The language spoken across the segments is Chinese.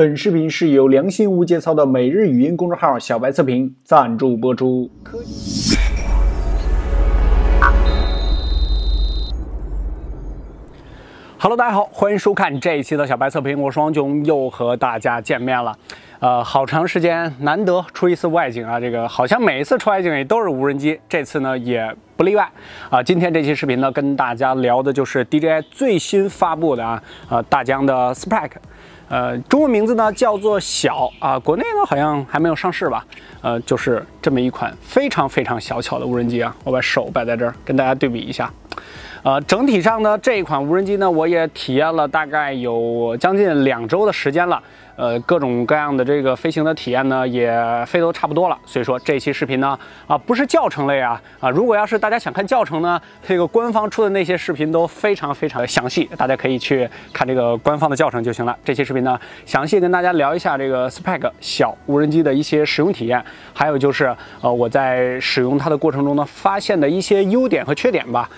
本视频是由良心无节操的每日语音公众号小白测评赞助播出。Hello， 大家好，欢迎收看这一期的小白测评，我是王炯，又和大家见面了。好长时间难得出一次外景啊，这个好像每一次出外景也都是无人机，这次呢也不例外啊。今天这期视频呢，跟大家聊的就是 DJI 最新发布的大疆的 Spark。中文名字呢叫做小啊，国内呢好像还没有上市吧。就是这么一款非常小巧的无人机啊，我把手摆在这儿跟大家对比一下。整体上呢，这一款无人机呢，我也体验了大概有将近2周的时间了。各种各样的这个飞行的体验呢，也飞都差不多了。所以说这期视频呢，不是教程类啊，如果要是大家想看教程呢，这个官方出的那些视频都非常详细，大家可以去看这个官方的教程就行了。这期视频呢，详细跟大家聊一下这个 Spark 小无人机的一些使用体验，还有就是我在使用它的过程中呢，发现的一些优点和缺点吧。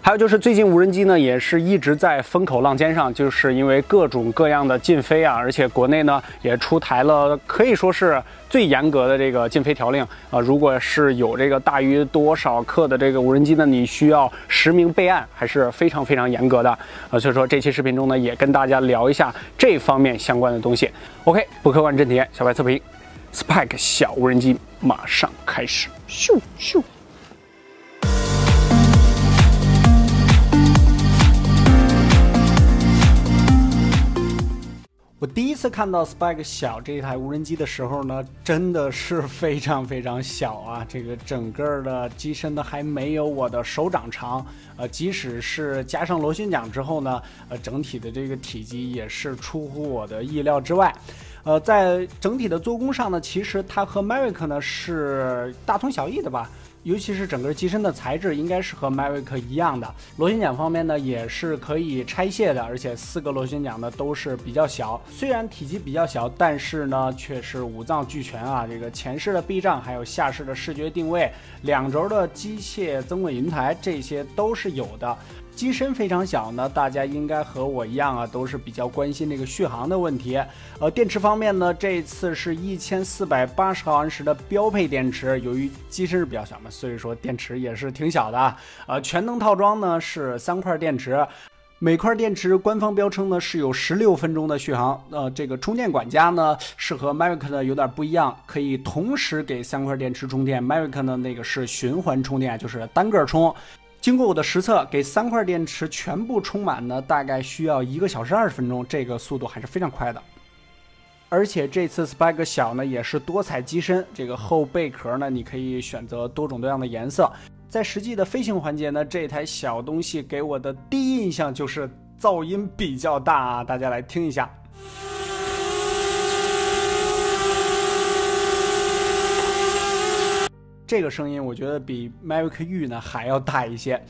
还有就是最近无人机呢也是一直在风口浪尖上，就是因为各种各样的禁飞啊，而且国内呢也出台了可以说是最严格的这个禁飞条令啊。如果是有这个大于多少克的这个无人机呢，你需要实名备案，还是非常严格的啊。所以说这期视频中呢也跟大家聊一下这方面相关的东西。OK， 不客观真题，小白测评 ，Spark 小无人机马上开始，咻咻。我第一次看到 Spark 小这台无人机的时候呢，真的是非常小啊！这个整个的机身呢还没有我的手掌长，即使是加上螺旋桨之后呢，整体的这个体积也是出乎我的意料之外。在整体的做工上呢，其实它和 Mavic 呢是大同小异的吧。尤其是整个机身的材质应该是和 Mavic 一样的，螺旋桨方面呢也是可以拆卸的，而且4个螺旋桨呢都是比较小，虽然体积比较小，但是呢却是五脏俱全啊！这个前视的避障，还有下视的视觉定位，2轴的机械增稳云台，这些都是有的。机身非常小呢，大家应该和我一样啊，都是比较关心这个续航的问题。电池方面呢，这次是1480毫安时的标配电池，由于机身是比较小嘛，所以说电池也是挺小的啊。全能套装呢是3块电池，每块电池官方标称呢是有16分钟的续航。这个充电管家呢是和 Mavic 呢有点不一样，可以同时给3块电池充电。Mavic 呢那个是循环充电，就是单个充。经过我的实测，给3块电池全部充满呢，大概需要1个小时20分钟，这个速度还是非常快的。而且这次 Spark 小呢也是多彩机身，这个后贝壳呢你可以选择多种多样的颜色。在实际的飞行环节呢，这台小东西给我的第一印象就是噪音比较大啊，大家来听一下。这个声音我觉得比 Mavic 域呢还要大一些。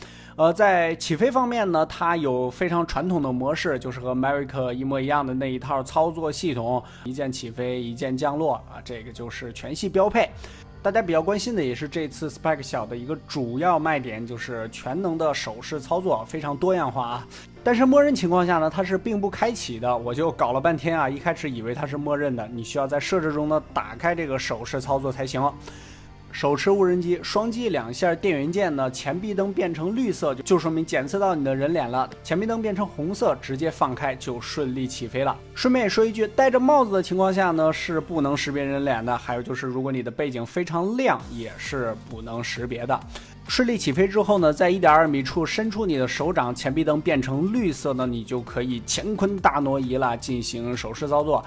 在起飞方面呢，它有非常传统的模式，就是和 Mavic 一模一样的那一套操作系统，一键起飞，一键降落啊，这个就是全系标配。大家比较关心的也是这次 Spark 小的一个主要卖点，就是全能的手势操作，非常多样化啊。但是默认情况下呢，它是并不开启的，我就搞了半天啊，一开始以为它是默认的，你需要在设置中呢打开这个手势操作才行。手持无人机，双击2下电源键呢，前壁灯变成绿色，就说明检测到你的人脸了；前壁灯变成红色，直接放开就顺利起飞了。顺便也说一句，戴着帽子的情况下呢，是不能识别人脸的。还有就是，如果你的背景非常亮，也是不能识别的。顺利起飞之后呢，在1.2米处伸出你的手掌，前壁灯变成绿色呢，你就可以乾坤大挪移了，进行手势操作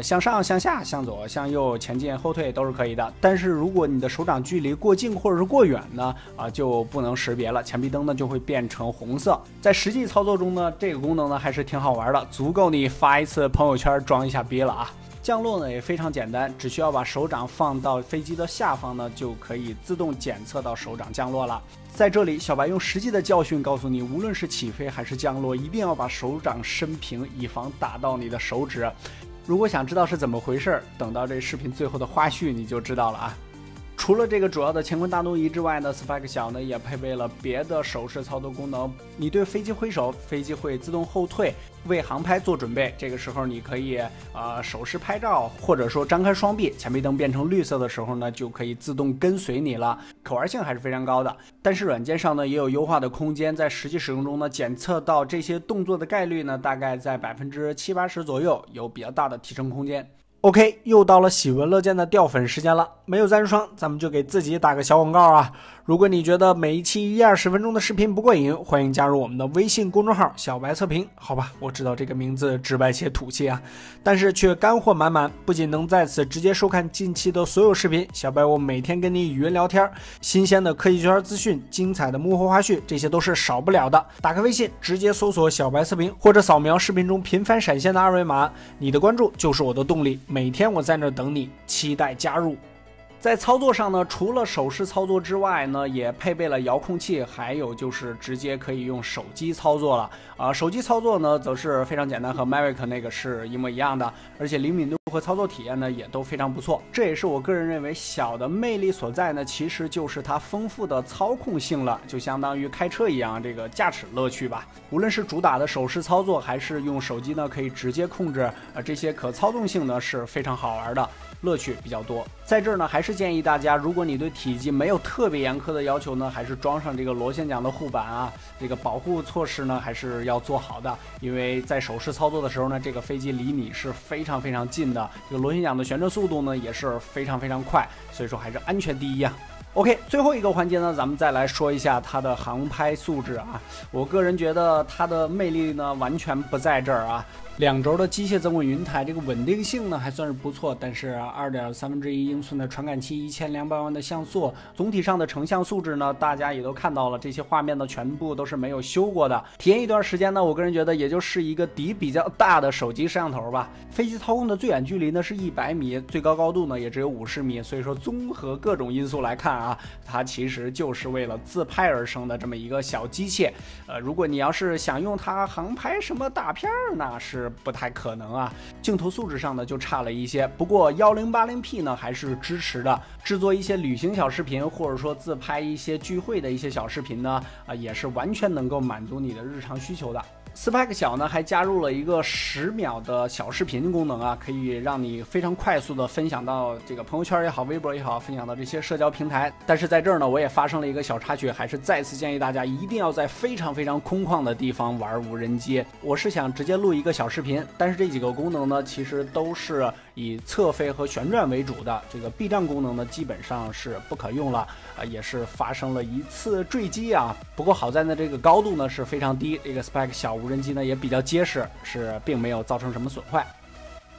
向上、向下、向左、向右、前进、后退都是可以的。但是如果你的手掌距离过近或者是过远呢，就不能识别了，前壁灯呢就会变成红色。在实际操作中呢，这个功能呢还是挺好玩的，足够你发一次朋友圈装一下逼了啊。降落呢也非常简单，只需要把手掌放到飞机的下方呢，就可以自动检测到手掌降落了。在这里，小白用实际的教训告诉你，无论是起飞还是降落，一定要把手掌伸平，以防打到你的手指。如果想知道是怎么回事，等到这视频最后的花絮你就知道了啊。除了这个主要的乾坤大挪移之外呢 ，Spike 小呢也配备了别的手势操作功能。你对飞机挥手，飞机会自动后退，为航拍做准备。这个时候你可以手势拍照，或者说张开双臂，前臂灯变成绿色的时候呢，就可以自动跟随你了。可玩性还是非常高的。但是软件上呢也有优化的空间，在实际使用中呢，检测到这些动作的概率呢，大概在70%-80%左右，有比较大的提升空间。OK， 又到了喜闻乐见的掉粉时间了。没有赞助商，咱们就给自己打个小广告啊！如果你觉得每一期10-20分钟的视频不过瘾，欢迎加入我们的微信公众号小白测评。好吧，我知道这个名字直白且土气啊，但是却干货满满。不仅能在此直接收看近期的所有视频，小白我每天跟你语音聊天，新鲜的科技圈资讯，精彩的幕后花絮，这些都是少不了的。打开微信，直接搜索小白测评，或者扫描视频中频繁闪现的二维码，你的关注就是我的动力。每天我在那等你，期待加入。在操作上呢，除了手势操作之外呢，也配备了遥控器，还有就是直接可以用手机操作了。手机操作呢，则是非常简单，和 Mavic 那个是一模一样的，而且灵敏度和操作体验呢也都非常不错。这也是我个人认为小的魅力所在呢，其实就是它丰富的操控性了，就相当于开车一样，这个驾驶乐趣吧。无论是主打的手势操作，还是用手机呢可以直接控制，这些可操纵性呢是非常好玩的。乐趣比较多，在这儿呢，还是建议大家，如果你对体积没有特别严苛的要求呢，还是装上这个螺旋桨的护板啊，这个保护措施呢还是要做好的，因为在手势操作的时候呢，这个飞机离你是非常非常近的，这个螺旋桨的旋转速度呢也是非常非常快，所以说还是安全第一啊。OK， 最后一个环节呢，咱们再来说一下它的航拍素质啊。我个人觉得它的魅力呢，完全不在这儿啊。2轴的机械增稳云台，这个稳定性呢还算是不错，但是2.1/3英寸的传感器，1200万的像素，总体上的成像素质呢，大家也都看到了，这些画面呢全部都是没有修过的。体验一段时间呢，我个人觉得也就是一个底比较大的手机摄像头吧。飞机操控的最远距离呢是100米，最高高度呢也只有50米，所以说综合各种因素来看啊，它其实就是为了自拍而生的这么一个小机械。如果你要是想用它航拍什么大片那是不太可能啊，镜头素质上呢就差了一些。不过 1080P 呢还是支持的，制作一些旅行小视频，或者说自拍一些聚会的一些小视频呢，也是完全能够满足你的日常需求的。Spike 小呢还加入了一个10秒的小视频功能啊，可以让你非常快速的分享到这个朋友圈也好，微博也好，分享到这些社交平台。但是在这儿呢，我也发生了一个小插曲，还是再次建议大家一定要在非常非常空旷的地方玩无人机。我是想直接录一个小视频，但是这几个功能呢，其实都是以侧飞和旋转为主的，这个避障功能呢基本上是不可用了，也是发生了一次坠机啊。不过好在呢，这个高度呢是非常低，这个 Spike 小无人机呢也比较结实，是并没有造成什么损坏。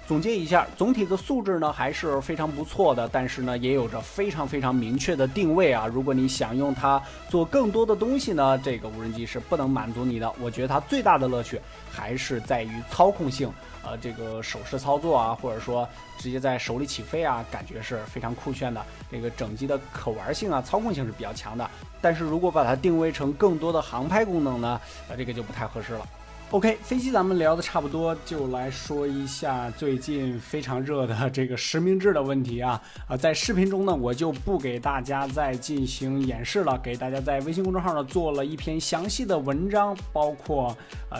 总结一下，总体的素质呢还是非常不错的，但是呢也有着非常非常明确的定位啊。如果你想用它做更多的东西呢，这个无人机是不能满足你的。我觉得它最大的乐趣还是在于操控性，这个手势操作啊，或者说直接在手里起飞啊，感觉是非常酷炫的。这个整机的可玩性啊，操控性是比较强的。但是如果把它定位成更多的航拍功能呢，这个就不太合适了。OK， 飞机咱们聊的差不多，就来说一下最近非常热的这个实名制的问题啊。在视频中呢，我就不给大家再进行演示了，给大家在微信公众号呢做了一篇详细的文章，包括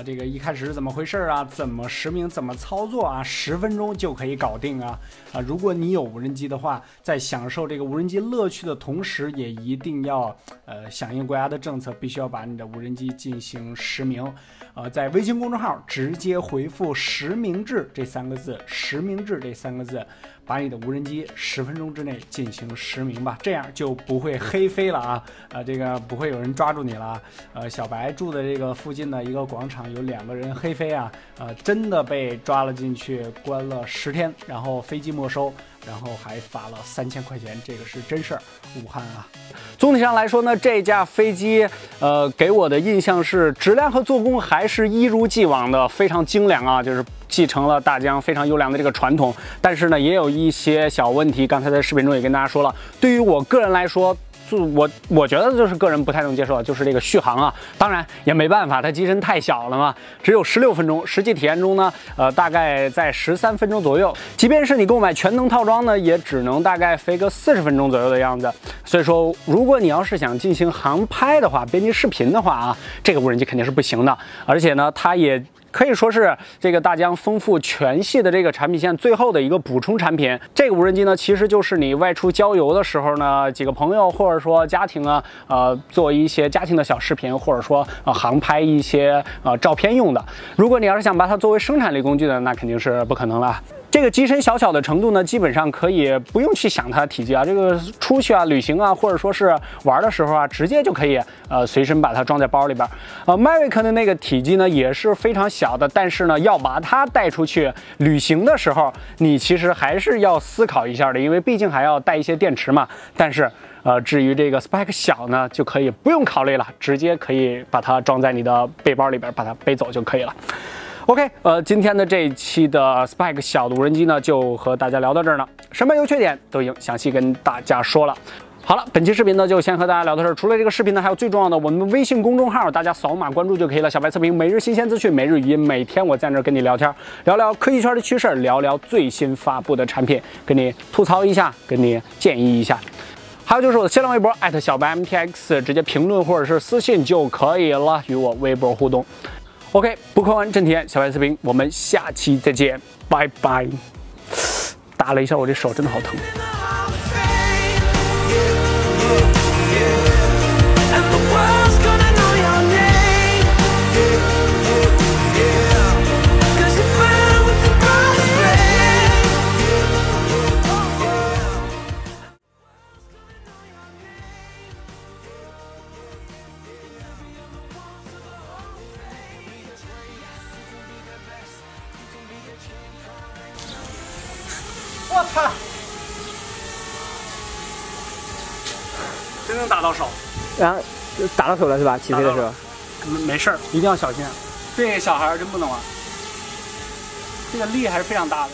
这个一开始是怎么回事啊，怎么实名，怎么操作啊，10分钟就可以搞定啊。如果你有无人机的话，在享受这个无人机乐趣的同时，也一定要响应国家的政策，必须要把你的无人机进行实名。在微信公众号直接回复实名制这3个字，实名制这3个字，把你的无人机10分钟之内进行实名吧，这样就不会黑飞了啊！这个不会有人抓住你了。小白住的这个附近的一个广场有2个人黑飞啊，真的被抓了进去，关了10天，然后飞机没收，然后还罚了3000块钱，这个是真事儿，武汉啊。总体上来说呢，这架飞机给我的印象是质量和做工还是一如既往的非常精良啊，就是继承了大疆非常优良的这个传统。但是呢，也有一些小问题，刚才在视频中也跟大家说了，对于我个人来说，我觉得就是个人不太能接受，就是这个续航啊，当然也没办法，它机身太小了嘛，只有16分钟，实际体验中呢，大概在13分钟左右。即便是你购买全能套装呢，也只能大概飞个40分钟左右的样子。所以说，如果你要是想进行航拍的话，编辑视频的话啊，这个无人机肯定是不行的。而且呢，它也可以说是这个大疆丰富全系的这个产品线最后的一个补充产品。这个无人机呢，其实就是你外出郊游的时候呢，几个朋友或者说家庭啊，做一些家庭的小视频，或者说航拍一些照片用的。如果你要是想把它作为生产力工具的，那肯定是不可能了。这个机身小小的程度呢，基本上可以不用去想它的体积啊，这个出去啊、旅行啊，或者说是玩的时候啊，直接就可以随身把它装在包里边。Mavic 的那个体积呢也是非常小的，但是呢要把它带出去旅行的时候，你其实还是要思考一下的，因为毕竟还要带一些电池嘛。但是至于这个 Spike 小呢，就可以不用考虑了，直接可以把它装在你的背包里边，把它背走就可以了。OK， 今天的这一期的 Spike 小的无人机呢，就和大家聊到这儿呢。什么优缺点都已经详细跟大家说了。好了，本期视频呢就先和大家聊到这儿。除了这个视频呢，还有最重要的我们微信公众号，大家扫码关注就可以了。小白测评，每日新鲜资讯，每日语音，每天我在那儿跟你聊天，聊聊科技圈的趋势，聊聊最新发布的产品，跟你吐槽一下，跟你建议一下。还有就是我的新浪微博小白 MTX， 直接评论或者是私信就可以了，与我微博互动。OK， 不客观真体验，小白测评，我们下期再见，拜拜。打了一下我这手，真的好疼。我操！真能打到手，然后打到手了是吧？起飞的时候，没事儿，一定要小心。这个小孩真不能玩，这个力还是非常大的。